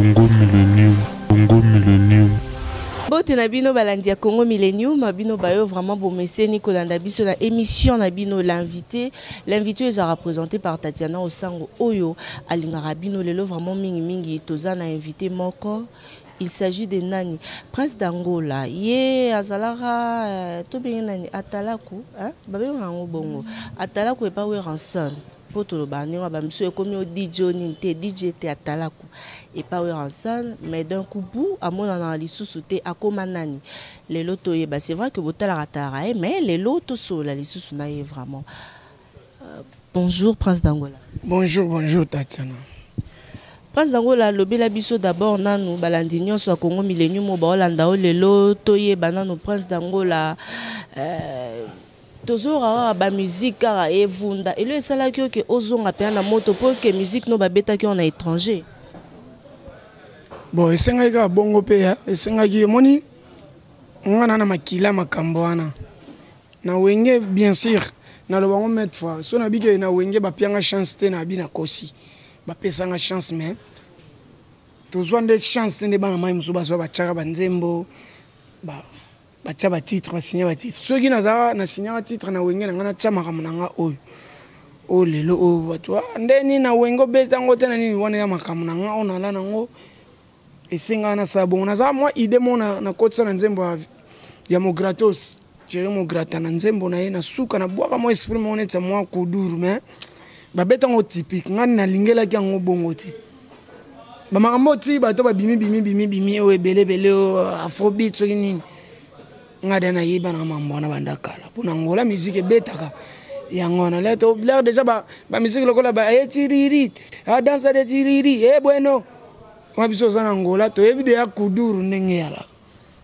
Congo Millennium, Congo Millennium. Bote na bino balandia Congo Millennium, bino bayo vraiment beau messé Nicolas Ndabiso na émission na bino l'invité. L'invité est représenté par Tatiana Osango Oyo alingara bino lelo vraiment mingi tozana invité moko. Il s'agit de Nani, Prince d'Angola. Ye azalara to bien nani atalaku, hein? Babe ngango bongo. Atalaku e pa we ranson. Poto lo bani wa bamso ekomi o DJ ninte DJ te atalaku. Et pas we ranson, mais d'un coup bou amona na lisusu te akoma nani. Les loto ye ba c'est vrai que botala ratara mais les loto so la lisusu na ye vraiment. Bonjour Prince d'Angola. Bonjour Tatiana. Prince d'Angola, le bela biso d'abord nanu balandinyo soit Congo Millennium au Baolanda o lelo toye banano Prince d'Angola tozora ba musique kara evunda et le sala ki ke ozonga pe na moto pour que musique no babeta ki on a étranger. Bon, esenga ka bongo pe ya, esenga ki moni ngana na makila makambo wana. Na wenge bien sûr na lo bango mettre fois. So na bige na wenge ba pianga chance te na bi na kosi. Ba pesa nga chance mais tozwande chance te ne bana mai muso ba so ba chaka banzembo ba cha ba titre ba signer ba titre soki nazara na signer ba titre na wenge na ngana chama kama nga oyo o lelo o watu ndeni na wengo beta ngote na nini wana ya makamu na nga ona la nango esenga na sabon na za moi ide mona na kotsa na nzembo ya mo gratos jere mo grata na nzembo na ye na suka na bwaka mo esprit mo neta mo kuduru mais babeta ngo typique ngani na lingela ki ngo bongo te ba makambo ti bato ba bimi o ebele o afrobeat so nini ngada na yiba na mambo na banda kala pona ngola musique betaka yango na leto blaire déjà ba musique lokola ba etiriri a dansa de tiriri bueno ma biso za na ngola to ebide ya kuduru ndenge yala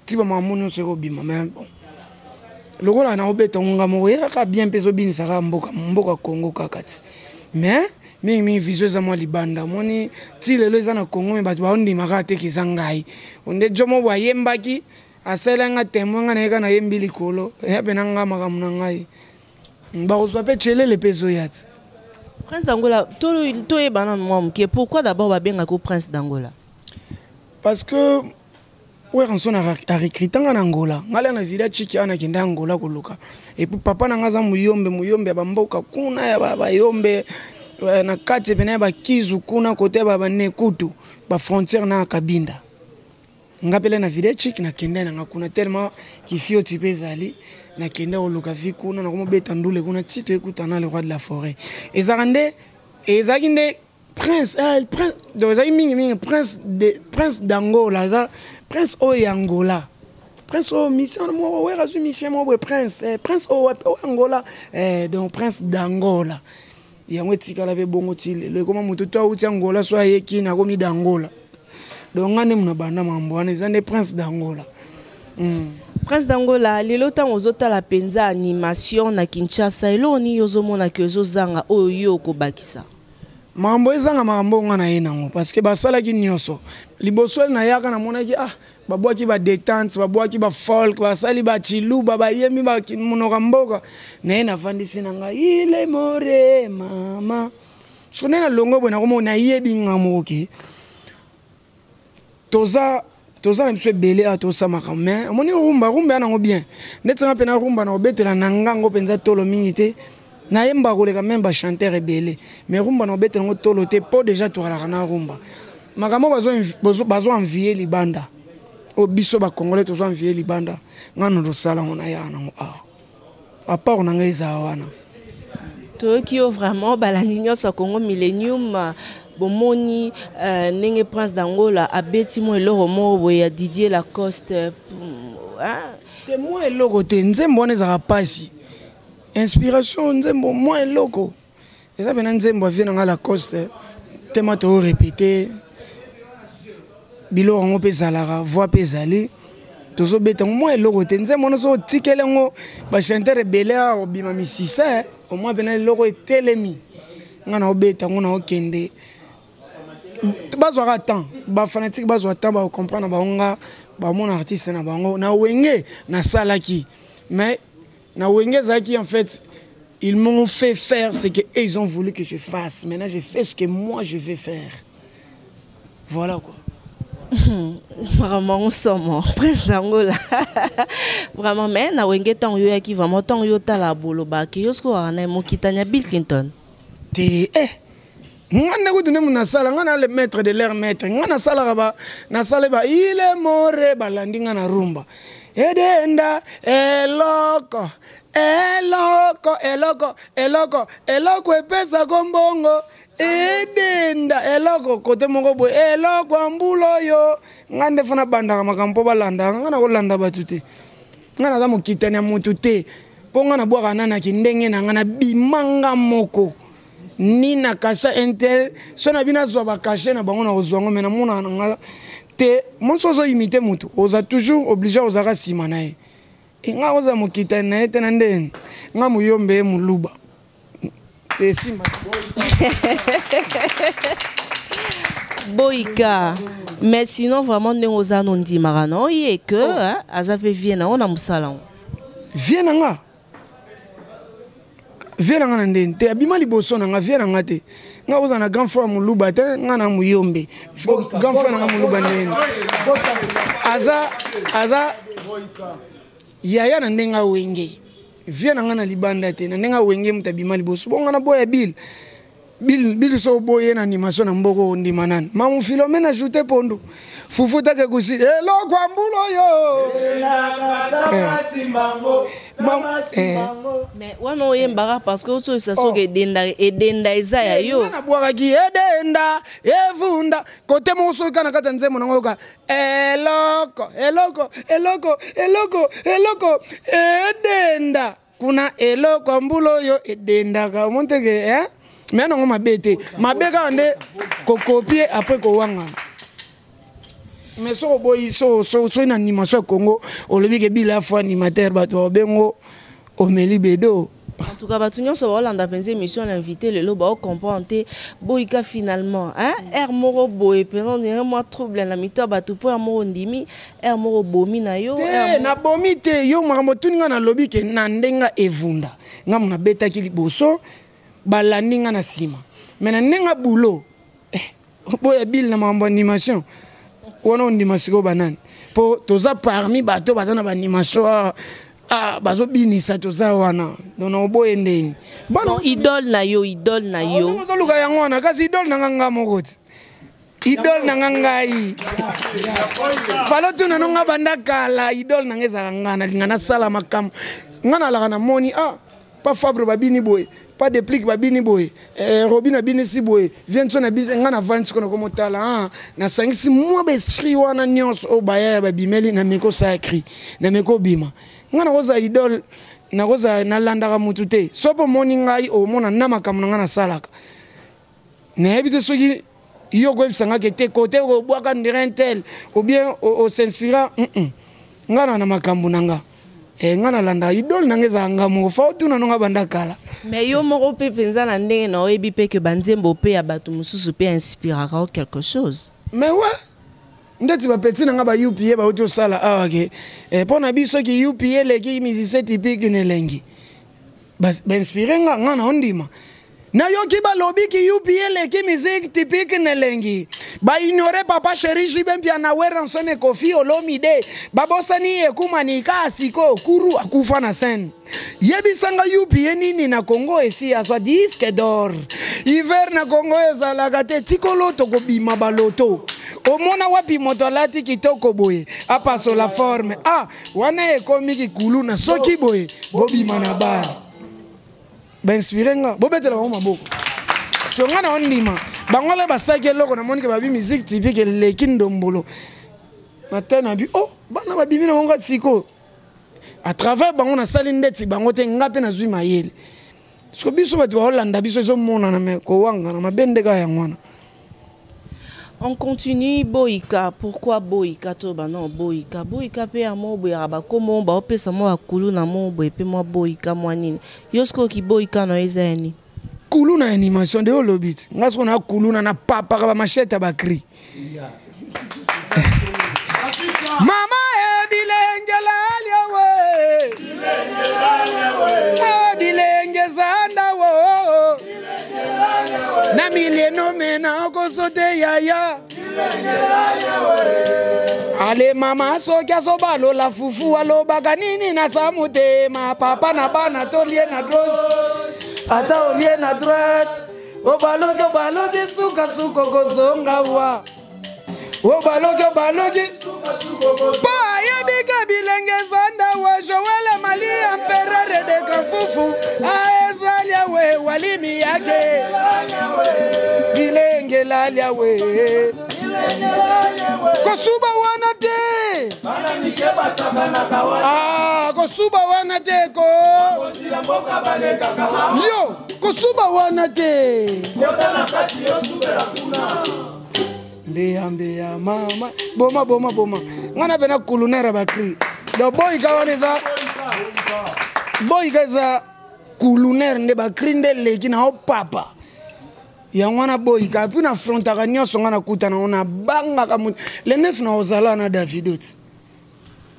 ti ba mamono se ko bima mais bon lokola na obeta ngonga mo ya ka bien peso binisa ka mboka Congo kakati mais mingi vision za moi libanda moni ti lelo za na Congo me bato ba ondima ka te ki zangai onde jomo wa yembaki asela nga temo nga na na yembi likolo ya penanga makamu na ngai ba ozwa pe chele le peso yat. Prince d'Angola to e bana moi ke pourquoi d'abord ba benga ko Prince d'Angola? Parce que ouais ranson a recruté en Angola ngala na vida chiki ana kinda Angola kuluka et puis papa na ngaza muyombe ba mboka kuna ya ba yombe na kati pene ba kizu kuna kote ba nekutu ba frontière na Kabinda ngapele na vida chiki na kenda na kuna tellement kifio tipezali na kenda oluka vi kuna na komobeta ndule kuna tito ekutana le roi de la forêt ezakande prince prince d'Angola ça prince o Angola prince o mission mo we rasu mission mo prince o Angola donc prince d'Angola yango tika la ve bongo tile le koma mutu to uti Angola so ayeki na komi d'Angola donc ngane mna banda mambo wana ezande prince d'Angola. Prince d'Angola lelo tan ozota la penza animation na Kinshasa eloni yozomona ke zanga oyo ko bakisa mambo ezanga mambo ngana yenango parce que basala ki nyoso liboso na yaka na monaki babwaki ba détente babwaki ba folk basali ba chilu baba yemi ba munoka mboka na ena vandisi nanga ile more mama sonena longo bona komo na yebi ngamoki toza na mswe belé a to samaka mais moni rumba yango bien netanga pena rumba na obetela nangango penza tolo minité na yemba koleka même ba chanteur rebelle mais rumba na obetela ngo tolo te po déjà to ala na rumba makamo bazo envier libanda o biso ba congolais to envier libanda ngano do sala ngona yana ngo a part na ngeza wana to ki o vraiment balandinyo sa Congo Millennium bomoni nenge Prince d'Angola abeti mo eloro mo ya Didier Lacoste te mo eloko te nzembo ne za pasi inspiration nzembo mo eloko eza bena nzembo avena nga Lacoste tema to répéter bilo ngo pezalara voix pezali tozo beta mo eloko te nzembo no so tikele ngo ba chanteur belea obima misisa au moins bena eloko etelemi ngana obeta ngona okende bazwa temps ba fanatique bazwa temps ba comprendre ba nga ba mon artiste na bango na wenge na salaki mais na wenge zaki en fait ils m'ont fait faire ce que ils ont voulu que je fasse. Maintenant je fais ce que moi je vais faire. Voilà quoi. Vraiment, on sommes presque d'Angola. Vraiment, mais na wenge tant yo yaki vraiment tant yo tala bolo ba ki yo sko ana mo kitanya Bill Clinton. Te ngana ko tune muna sala ngana le maître de l'air maître ngana sala ba na sala ba il est mort balandi ngana rumba. Edenda eloko epesa kombongo edenda eloko kote moko boy eloko ambulo yo ngande fana banda makampo balanda ngana kolanda batute ngana za mokitania mutu te po ngana bwaka nana kindenge na ngana bimanga moko ni na kasha intel so na bina zwa ba kashe na bango na ozwango mena mona ngala te monsozo imiter mutu oza toujours obligé ozaka sima nae nga oza mokitani na ete na ndeni nga muyombe muluba esima Boyka, mais sinon vraiment nous allons dire marano et que azape vienne on a musalon. Vienne nga na ndeni te abima liboso na nga vienne nga te nga oza na grand frère muluba te nga na muyombe grand frère na nga muluba ndeni aza yaya na ndenga wenge vienne nga na libanda te na ndenga wenge mutabima liboso bonga na boya Bill so boye na animation na mboko ndima nani mamu Philomena ajouté pondo fufuta ke kusi eloko ambulo yo mais wana oyembaka parce que oso ça so edenda ezaya yo na bwaka ki edenda evunda kote moso kana kata nzemo nango ka eloko edenda kuna eloko ambulo yo edenda ka monteke mais non mabete mabeka ande ko copier après ko wanga mais so boy so une animation Congo o lebi ke bila fo animateur bato bengo o meli bedo en tout cas batunyo so Hollande penser émission l'invité le loba comprendre Boyka finalement air moro boy pendant un mois trouble la mito bato po moro ndimi air moro bomi na yo na bomi te yo makambo tuninga na lobi ke na ndenga evunda ngam na beta ki liboso balaninga na sima mena nenga bulo boya Bill na mambo animation wana animation banane po toza parmi bato bazana ba animation bazo binisa toza wana dona boye ndeni bano idole na yo ozo luka yango wana kasi idole na nganga mokoti idole na ngangai falo tuna nonga bandakala idole na ngeza ngana lingana sala makam ngana la kana moni pas Fabre babini boy pas de plique babini boy Robin babini si boy vient son abi ngana vandi kono komo tala na sangisi moi be esprit wana nyos o baya babimeli na meko sacré na meko bima ngana koza idole na koza na landaka mutu te sopo moni ngai o mona na makamuna ngana salaka na ebite soki yo ko ebisanga ke te côté ko bwaka ndirentel ou bien o s'inspira ngana na makamuna nga ngana landa idole nangeza ngamo fa tuna nonga bandakala mais yo moko pe penza na ndenge na oyebi pe ke banzembo pe ya bato mususu pe inspirera quelque chose mais ouais ndeti ba petit nanga ba UPA ba oto sala ke pona biso ki UPA leki musicien typique ne lengi ba inspirer ngana ondima na yoki ba lobby ki UPA leki musique typique ne lengi ba ignorer papa chéri jibe mpia na wera nsone Kofi Olomide babosani ekumani ka siko kuru akufa na scène yebi sanga UPA nini na Congo esi aswa disque d'or hiver na Congo ezalaka te tikolo toko bima baloto omona wapi moto lati kitoko boye apaso la forme wana ekomi kikulu na soki boye bobima na bar inspirenga bobetela bango maboko songa na ondima bangola basaki eloko na moni ke babi musique typique leki ndombolo matana bi bana babimi na bango siko à travers bango na sali ndeti bango te ngape na zwi mayele so biso bato Hollande biso zo mona na me ko wanga na mabende ka yangwana. On continue Boyka. Pourquoi Boyka to non Boyka pe amo boya ba komo ba opesa mo akulu na mo boye pe mo Boyka mwanini. Yosko ki Boyka no ezani. Kulu na animation de holobit. Ngasko na kulu na papa ba machete ba cri. Mama bilenge lalia we. Bilenge zanda wo. Na milieno mena ko sote yaya Ale mama soki asobalo la fufu alobaka nini na samutema papa na bana tolie na gauche ata olie na droite obaloki suka suko kozonga wa obaloki po ayebika bilenge zanda wa Joel Mali empereur de Kafufu aezalia we walimi yake bilenge lalia we kosuba wana te kosuba wana te ko yo kosuba wana te mbeya mama boma ngana bena kulunera bakri do boy kawaneza boy kaza kulunera ne bakri nde leki na papa ya ngwana boy ka pina fronta ka nyoso ngana kuta na ona banga ka le nef na ozala na Davidot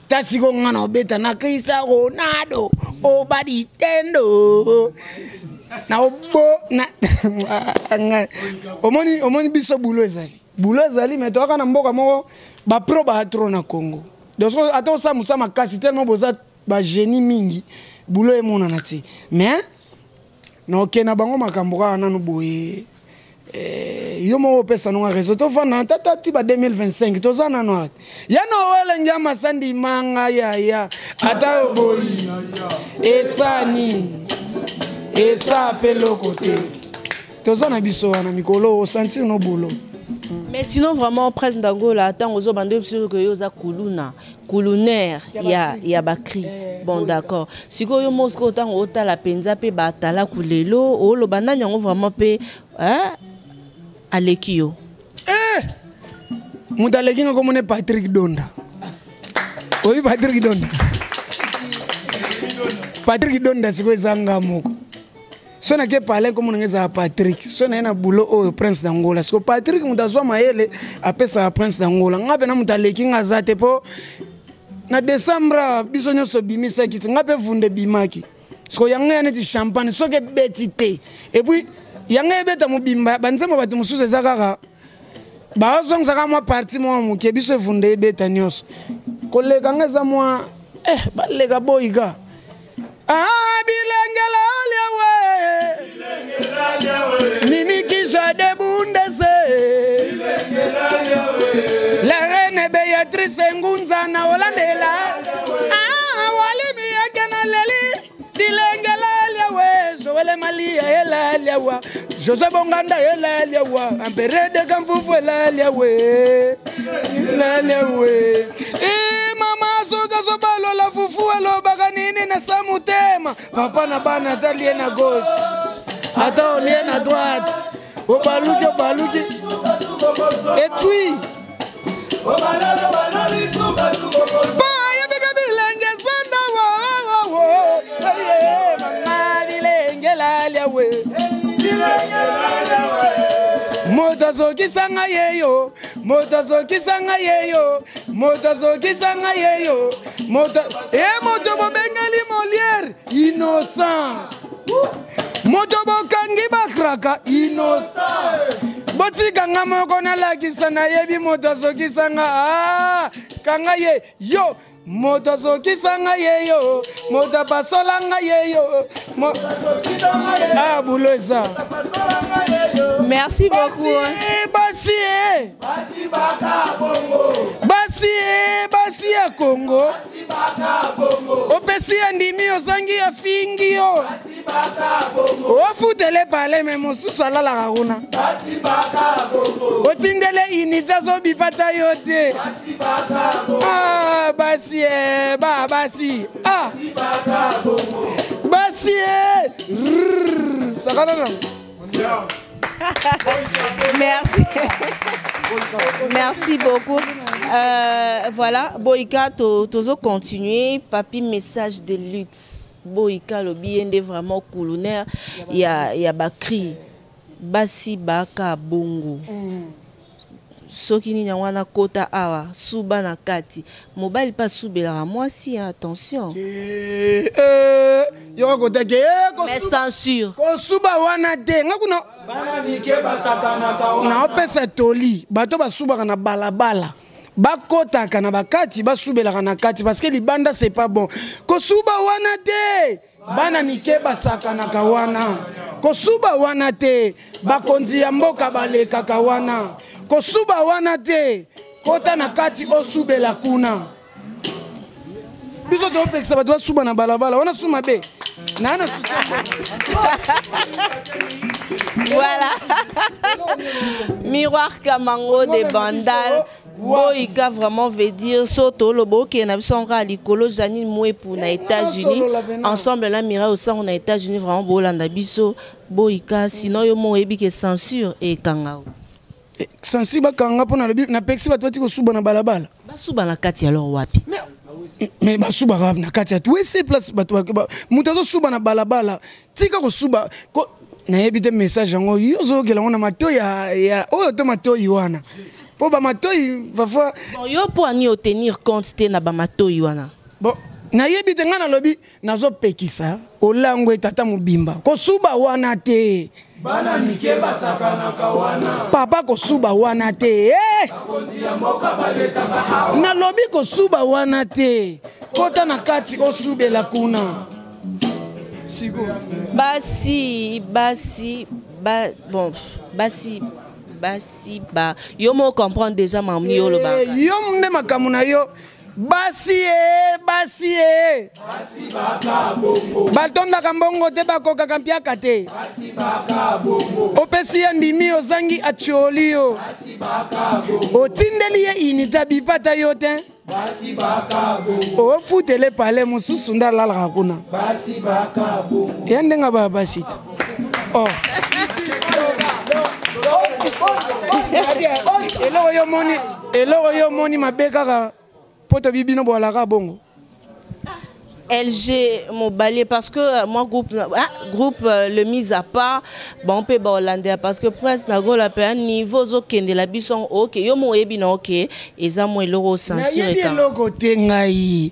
tasiko ngana obeta na Kisa Ronaldo obadi tendo na obo na omoni biso bulo ezali mais to kana mboka moko ba pro ba trop na Congo donc ato sa musa makasi tellement boza ba génie mingi bulo e mona na ti mais na okena bango makambo ka nanu boye yo mo pesa no réseau to fana tata ti ba 2025 to za nanu ya no wele njama sandi manga ya ata boyi esani esa pelo côté to za na biso na mikolo sentir no boulot. Mais sinon vraiment presse d'Angola tant aux bandes sur que yoza culunaire ya bakri bon d'accord siko yo Moscou tant ota la penza pe batala kulelo o lo banda nyango vraiment pe alekio mutaleki ngo mone Patrick Donda oyi Patrick Donda siko zanga moko sona ke parler comme ngeza Patrick sona na bulo o prince d'Angola siko Patrick mutazwa maele apesa prince d'Angola ngabe na mutaleki ngazate po na décembre biso nyosto bimisa kiti ngabe vunde bimaki siko yanga ya neti champagne soke betite et puis yanga ebeta mubimba banzema batu musuze zakaka baozong zaka mwa parti mwa muke biso vunde ebeta nyoso koleka ngeza mwa balega boyika bilengela lewe Mimi Kisha de Bundese la reine Béatrice Ngunza na Holandela walimi yakana leli bilengela lewe Joel Mali ela lewa José Bonganda ela lewa empereur de Kafufu ela lewe mama soka sobalo la fufu elo baganini na samutema papa na bana talie na gauche ata olie na droite obaluki et puis bika bilenge sanda wo mama bilenge la lewe moto kisanga yeyo moto bobengeli Molière innocent moto bokangi bakraka innocent botika nga moko na lakisa na yebi moto kisanga kanga ye yo moto kisanga yeyo moto pasolanga yeyo buloza. Merci beaucoup. Basi ya Congo. Opesi andimi ozangi ya fingio. Ofutele pale me mosusu alala kuna. Otindele inita zo bipata yote. Basi. Merci. Merci beaucoup. Voilà, Boyka, tozo continuer. Papi, message de luxe. Boyka, le bien vraiment colonaire. Il y a Bakri. Basi Baka Bongo. Soki ni wana kota awa suba na kati mobile pas subela moi si attention yo kota ke mais censure ko suba wana te ngakuna bana mike basakana ka na opesa toli bato basuba na balabala bakotaka na bakati basubelaka na kati parce que libanda c'est pas bon kosuba wana te bana mike basakanaka wana kosuba wana te bakonzi ya mboka balekaka wana kosuba wana te kota na kati osubela kuna biso topekisa bato basuba na balabala wana suma be nana voilà. Miroir Kamango de Bandal. Boyka vraiment veut dire Soto Lobo qui est à l'école Janine Moué pour les États-Unis. Ensemble, là, Mira au sein, on a États-Unis vraiment Bolanda Biso. Boyka, sinon, yo mo ebi que censure et Kangao. Sensible Kanga pour na pexi batwati ko suba na balabala. Basuba na kati alors wapi? Mais basuba na kati atu c'est place batwa mutazo suba na balabala. Tika ko suba ko na ebite message ngo yozo kela ngona mato ya oyo to mato yiwana. Po ba mato parfois bon yo pour ani tenir compte te na ba mato yiwana. Bon na yebite ngana lobi nazo pekisa olango etata mubimba. Ko suba wana te. Bana mike basakanaka wana. Papa ko suba wana te. Bakonzi ya mboka balekaka. Na lobi ko suba wana te. Kota na kati osubela kuna. Sigo. Yo mo comprendre déjà mamni yo lo ba. Yo mne makamuna yo. Basi baka bongo. Batonda kambongo te bakoka kampiaka te. Basi baka bongo. Opesi ya ndimi ozangi atioli yo. Basi baka bongo. Otindeli ye inita bipata yo te. Basi baka bongo. Ofutele pale mususu ndalala hakuna. Basi baka bongo. Yende nga ba basit. Oh. Eloko yo moni mabeka poto bibino boalaka bongo. LG Mobalier parce que moi groupe le mise à part bon peut ba hollandais parce que prince na go la pe niveau zo kende la bison OK yo mo yebi na OK eza mo eloko censure ka na eloko te ngai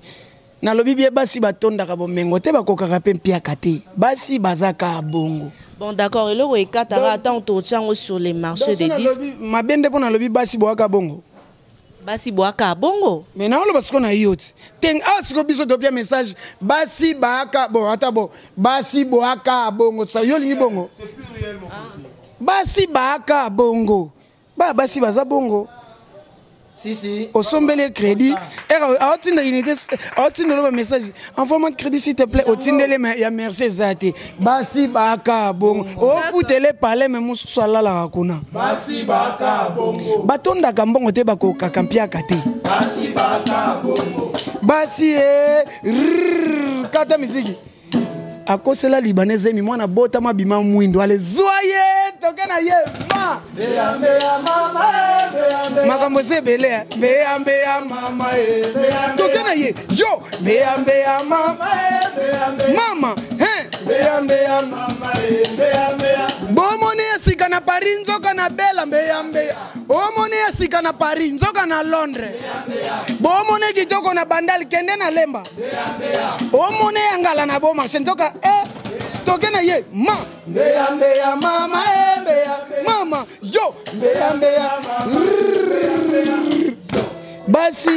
na lobi bie basi batonda ka bomengo te bakokaka pe mpiaka te basi bazaka bongo. Bon d'accord eloko ekatara attend to tchango sur les marchés des disques mabende pona lobi basi boaka bongo. Basi boaka bongo. Mais na parce qu'on a yot. Teng asiko biso topia message basi boaka bon ata bon basi boaka bongo ça yo lingi bongo. C'est plus réellement possible. Basi boaka bongo. Basi baza bongo. Si. Au sombele crédit. A otinda unité a otinda le message. Envoie-moi crédit s'il te plaît. Otindele ya merci zate. Basi boaka bongo. O futele parler mais musu swala la hakuna. Basi boaka bongo. Batonda kambongo te bako kakampia kate. Basi boaka bongo. Basi kata miziki. Akosela libanese mi mwana bota mabima mwindo ale zoye tokena ye ma beya mama makambo se belea beya mama tokena ye yo beya mama beya mama bomoni esika na Paris nzoka na bela beya omoni esika na Paris nzoka na Londres bomoni kitoko na bandali kende na lemba omoni angala na bo marché nzoka tokena ye ma beya mama mama yo beya basi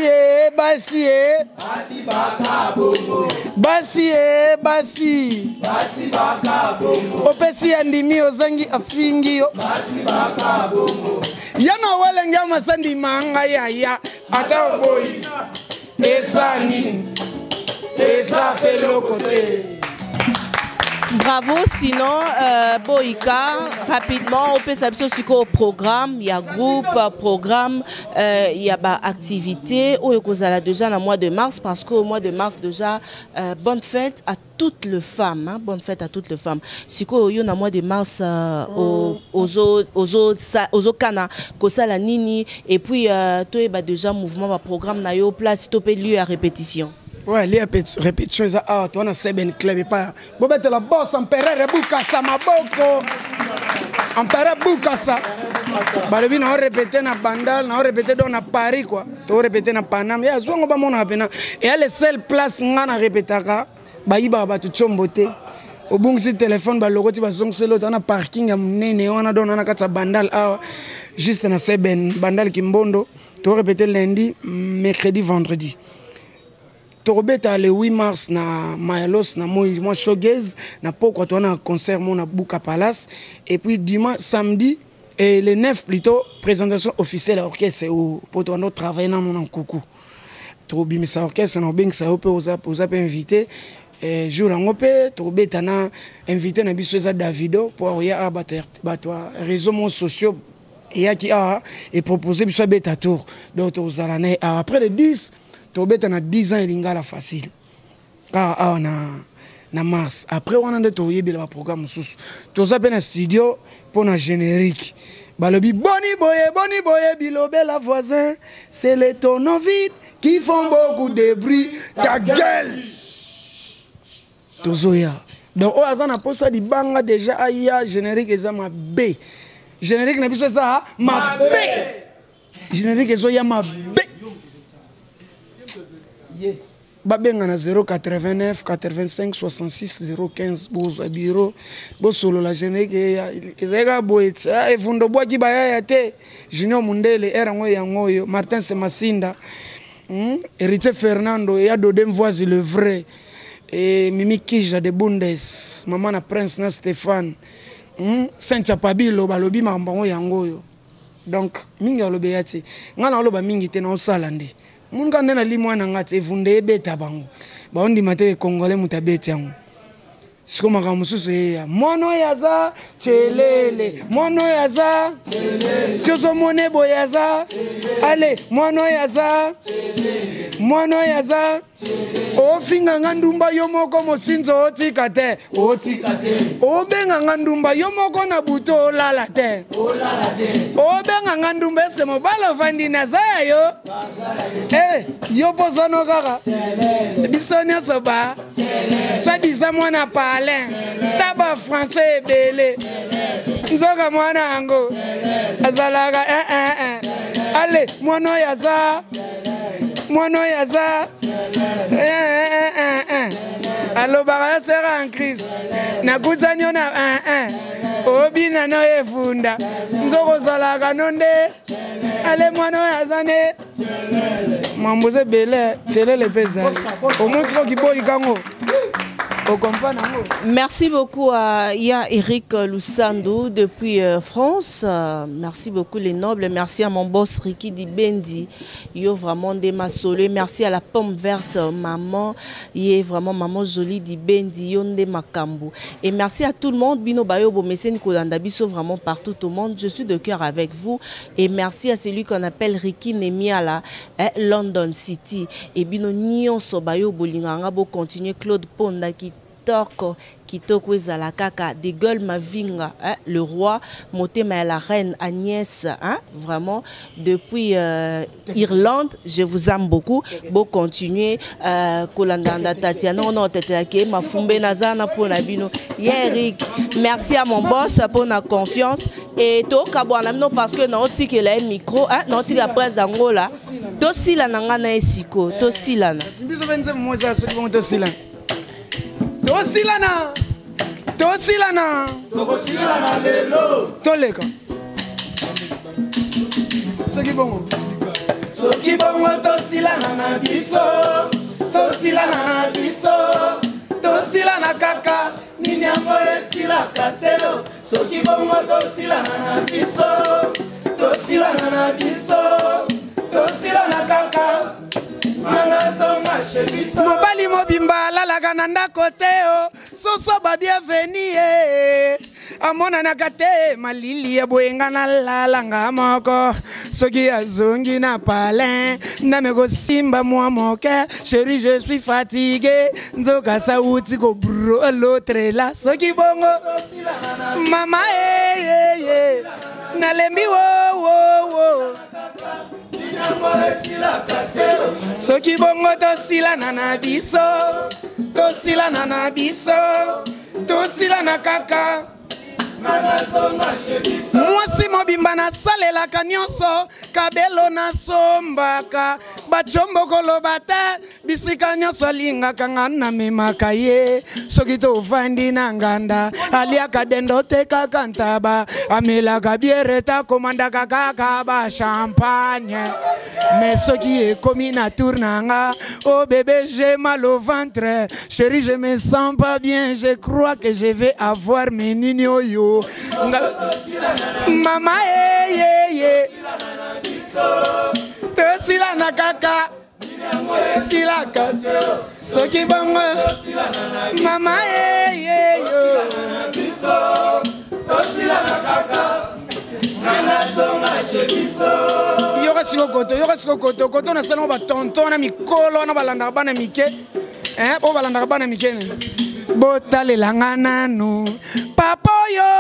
baka bongo basi baka bongo opesi ya ndimi ozangi afingi yo basi baka bongo yana walenga masandi manga ya ata boyi esani esa pelo côté. Bravo, sinon, Boïka, rapidement, on peut s'absorber sur le programme, il y a groupe, programme, il y a activité, où il y a déjà le mois de mars, parce qu'au mois de mars, déjà, bonne fête à toutes les femmes, hein, bonne fête à toutes les femmes. Si il y a le mois de mars aux Kana, la Nini, et puis, il y a déjà mouvement, programme, il y a place, il y a lieu à répétition. Ouais, les répétitions, tu as un Seben Club et pas. Bobette la bosse, Empereur Bukasa, Maboko. Empereur Bukasa. Barabi, on a répété dans Bandal, on a répété dans Paris, quoi. On a répété dans Panama. Et à la seule place, on a répété. Baïba, tu chomboté. Au bon si téléphone, le roti va son solo, on a parking, on a donné un Bandal, juste dans Seben, Bandal Kimbondo. to répéter lundi, mercredi, vendredi. Torobeta le 8 mars na Mayalos na moi showgaze na poko to na concert mon na Buka Palace et puis dimanche samedi et le 9 plutôt présentation officielle à orchestre pour toi notre travail na mon coucou. Trobi mais ça orchestre na bing ça peut aux invité jour en opé Torobeta na invité na biso za Davido pour ya bato réseaux mon sociaux et qui a et proposer biso beta tour donc aux années après le 10 Tobeta na 10 ans ilingala facile. Car na mars. Après on a de la programme sous. Toza pe na studio pour na générique. Balobi boni boye bilobe la voisin, c'est les tonneaux vides qui font beaucoup de bruit. Ta gueule. Tozoya. Donc on a posa di banga déjà aya générique eza ma B. Générique na biso ça ma B. Générique ezo ya ma B. Babenga na 089 85 66 015 bozo bureau bo solo la générique ezeka boetsa evundo bwaki bayaya te Junior Mundele era ngoyo Martin Semasinda Héritier Fernando et Adodem Voici le vrai et Mimi Kija de Bundes maman na Prince na Stéphane Saint Pabilo balobi mambango yangoyo donc mingi alobe yati ngana aloba mingi te na osalande Munga nena limwana ngati evunde beta bango. Ba ondi mate Congolais mutabeti yango. Siko makamususu ya mono yaza chelele mono yaza chelele chozo monebo yaza ale mono yaza chelele mono yaza ofinga ngandumba yomoko mosinzo otikate obenga ngandumba yomoko na buto olala te obenga ngandumba ese mobala vandi na zayo yopozano kaka bisonia soba soi-disant mwana Alain, taba français belé, nzoga mwana ango, azalaga allez, mono yaza, allo bara sera en crise, na kutsanyo na obina no efunda, nzogo zalaga nonde, allez mono yazane, mamboze belé, chelele pesa, omontre ki boy kango. Merci beaucoup à Eric Lusando depuis France. Merci beaucoup les nobles. Merci à mon boss Ricky Dibendi. Yo vraiment des masolé. Merci à la pomme verte maman. Yé vraiment maman jolie Dibendi. Yonde Makambu. Et merci à tout le monde. Bino Bayo Bomese Nikolanda Biso vraiment partout au monde. Je suis de cœur avec vous. Et merci à celui qu'on appelle Ricky Nemiala, London City. Et Bino Nyon Sobayo Bolinganga Bo continuer Claude Ponda qui Torko Kitoko Zalakaka de Gaulle Mavinga, le roi, Motema la reine Agnès, vraiment depuis Irlande, je vous aime beaucoup. Bon continuer Kolandanda Tatiana, on a été ma fumbe nazana pour la bino. Eric, merci à mon boss pour la confiance et to kabwana parce que non ti que le micro, non ti la presse d'Angola, to sila nangana esiko, to sila na. Tosilana lelo toleka soki bongo tosilana na biso tosilana kaka nini yango esila katelo soki bongo tosilana na tosilana kaka mobali mobimba lalaga na ndako te soso ba bienvenue amonanaka te malili ya boyenga na lalanga moko soki azongi na palin nameko simba mwa moke chérie je suis fatigué nzoka sauti ko bro l'autre là soki bongo mama nalembi wo soki bongo tosilana na biso tosilana kaka mwasi mobimba nasalelaka nyonso kabelo nasombaka bacombokolo bata bisika nyonso alingaka nga namemaka ye soki tovandi na nganda aliaka dendo tekaka ntaba amelaka biere takomandaka kaka ba champagne mais soki ekomi na tour nanga oh bébé j'ai mal au ventre chérie je me sens pas bien je crois que je vais avoir mes nini oyo mama tosila na kaka silaka soki bongo mama yoka siko koto na salon ba tonton na mikolo na balanda bana mike o balanda bana mike ne botalelanga nanu papa yo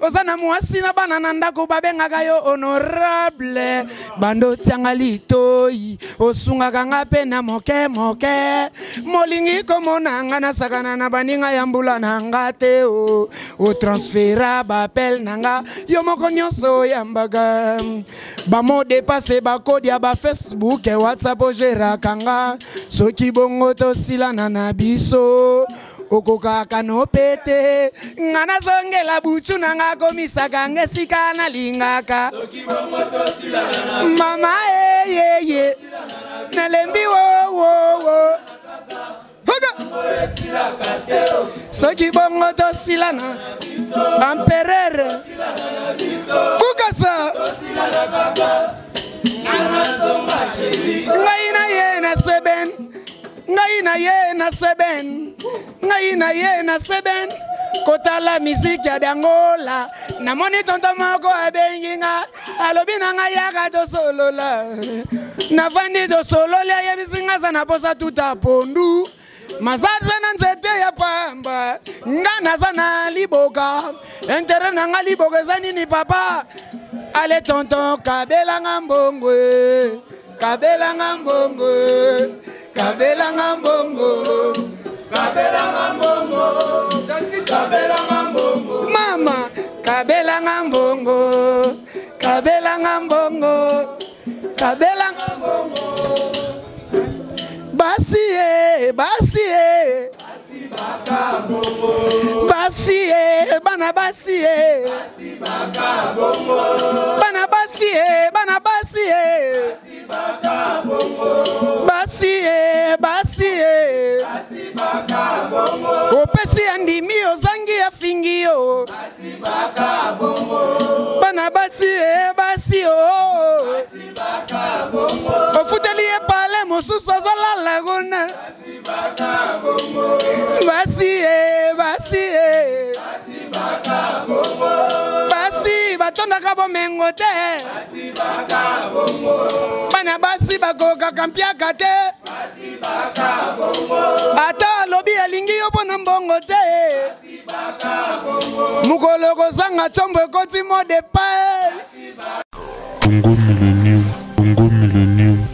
ozana mwasi na bana na ndako babengaka yo honorable bando tianga litoi osungaka nga pe na moke molingi komonanga na sakana na baninga ya mbula na nga te o transfera bapel nanga yo moko nyonso yambaga bamo depase bakodi ya ba Facebook e WhatsApp ogeraka nga soki bongo tosilana na biso okokaka no pete ngana zongela buchu nanga komisaka ngesika na lingaka mama nalembi wo soki bongo tosilana empereur bukasa ngai na ye na seben kotala miziki ya dangola namoni tonto moko abenginga alobi nanga yaka tosolola navandi tosolola yebisinga sana posa tuta pondu mazaza na nzete ya pamba nga naza na liboka intere nanga liboka eza nini papa ale tonton kabelanga mbongo mama kabelanga mbongo basi bana basi opesi andimi ozangi ya fingio bana basi ofuteli ye pale mosusu azolala kuna basi batondaka bomengo te bana basi bakokaka mpiaka te ata alobi alingi yo mpona mbongo te mokolo kozanga tshombo ekoti mo de passe Congo Millennium